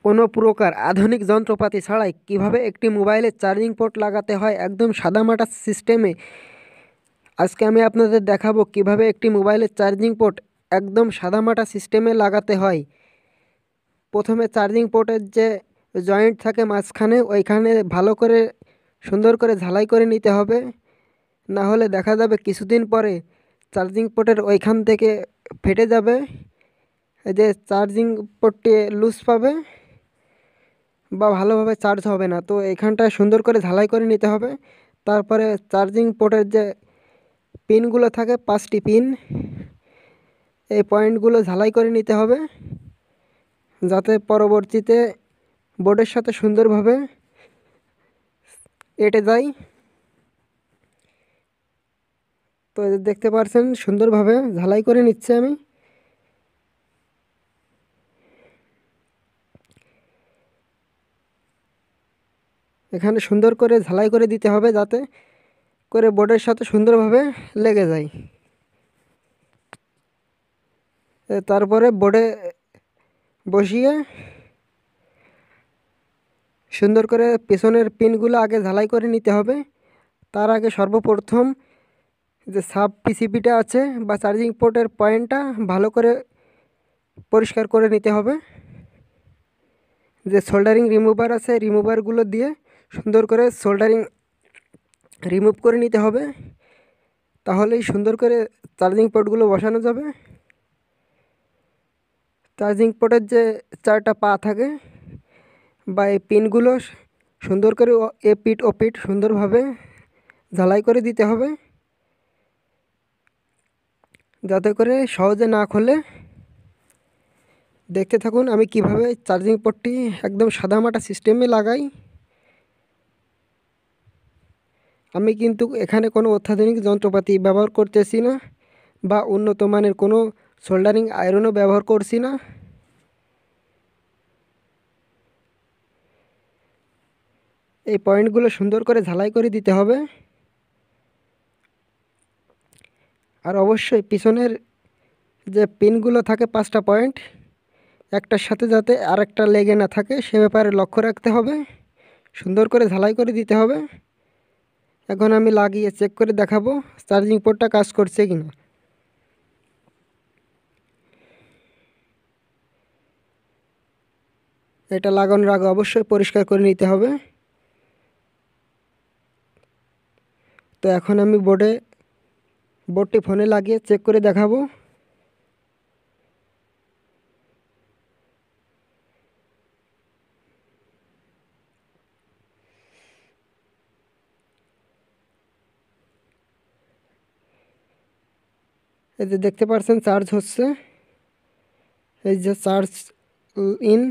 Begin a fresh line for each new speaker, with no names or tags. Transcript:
কোনো প্রকার আধুনিক যন্ত্রপাতি ছাড়াই কিভাবে একটি মোবাইলে চার্জিং পোর্ট লাগাতে হয় একদম সাদামাটা সিস্টেমে। আজকে আমি আপনাদের দেখাবো কিভাবে একটি মোবাইলের চার্জিং পোর্ট একদম সাদামাটা সিস্টেমে লাগাতে হয়। প্রথমে চার্জিং পোর্টের যে জয়েন্ট থাকে মাঝখানে ওইখানে ভালো করে সুন্দর করে ঝালাই করে নিতে হবে, না হলে দেখা যাবে কিছুদিন পরে চার্জিং পোর্টের ওইখান থেকে ফেটে যাবে, এই যে চার্জিং পোর্টটি লুজ পাবে বা ভালোভাবে চার্জ হবে না। তো এখানটায় সুন্দর করে ঝালাই করে নিতে হবে। তারপরে চার্জিং পোর্টের যে পিনগুলো থাকে 5টি পিন, এই পয়েন্টগুলো ঝালাই করে নিতে হবে যাতে পরবর্তীতে বোর্ডের সাথে সুন্দরভাবে এঁটে যায়। তো দেখতে পাচ্ছেন সুন্দরভাবে ঝালাই করে নিচ্ছে আমি। এখানে সুন্দর করে ঝালাই করে দিতে হবে যাতে করে বোর্ডের সাথে সুন্দরভাবে লেগে যায়। তারপরে বোর্ডে বসিয়ে সুন্দর করে পেছনের পিনগুলো আগে ঝালাই করে নিতে হবে। তার আগে সর্বপ্রথম যে সাব পিসিবিটা আছে বা চার্জিং পোর্টের পয়েন্টটা ভালো করে পরিষ্কার করে নিতে হবে। যে সোল্ডারিং রিমুভার আছে রিমুভারগুলো দিয়ে সুন্দর করে সোল্ডারিং রিমুভ করে নিতে হবে, তাহলেই সুন্দর করে চার্জিং পোর্টগুলো বসানো যাবে। চার্জিং পোর্টের যে 4টা পা থাকে বা এই পিনগুলো সুন্দর করে এপিঠ ওপিঠ সুন্দরভাবে ঝালাই করে দিতে হবে যাতে করে সহজে না খোলে। দেখতে থাকুন আমি কিভাবে চার্জিং পোর্টটি একদম সাদামাটা সিস্টেমে লাগাই। আমি কিন্তু এখানে কোনো অত্যাধুনিক যন্ত্রপাতি ব্যবহার করতেছি না বা উন্নত মানের কোনো সোল্ডারিং আয়রনও ব্যবহার করছি না। এই পয়েন্টগুলো সুন্দর করে ঝালাই করে দিতে হবে। আর অবশ্যই পিছনের যে পিনগুলো থাকে 5টা পয়েন্ট, একটার সাথে যাতে আরেকটা লেগে না থাকে সে ব্যাপারে লক্ষ্য রাখতে হবে। সুন্দর করে ঝালাই করে দিতে হবে। এখন আমি লাগিয়ে চেক করে দেখাবো চার্জিং পোর্টটা কাজ করছে কিনা। এটা লাগানোর আগে অবশ্যই পরিষ্কার করে নিতে হবে। তো এখন আমি বোর্ডটি ফোনে লাগিয়ে চেক করে দেখাবো। এই যে দেখতে পাচ্ছেন চার্জ হচ্ছে, এই যে চার্জ ইন।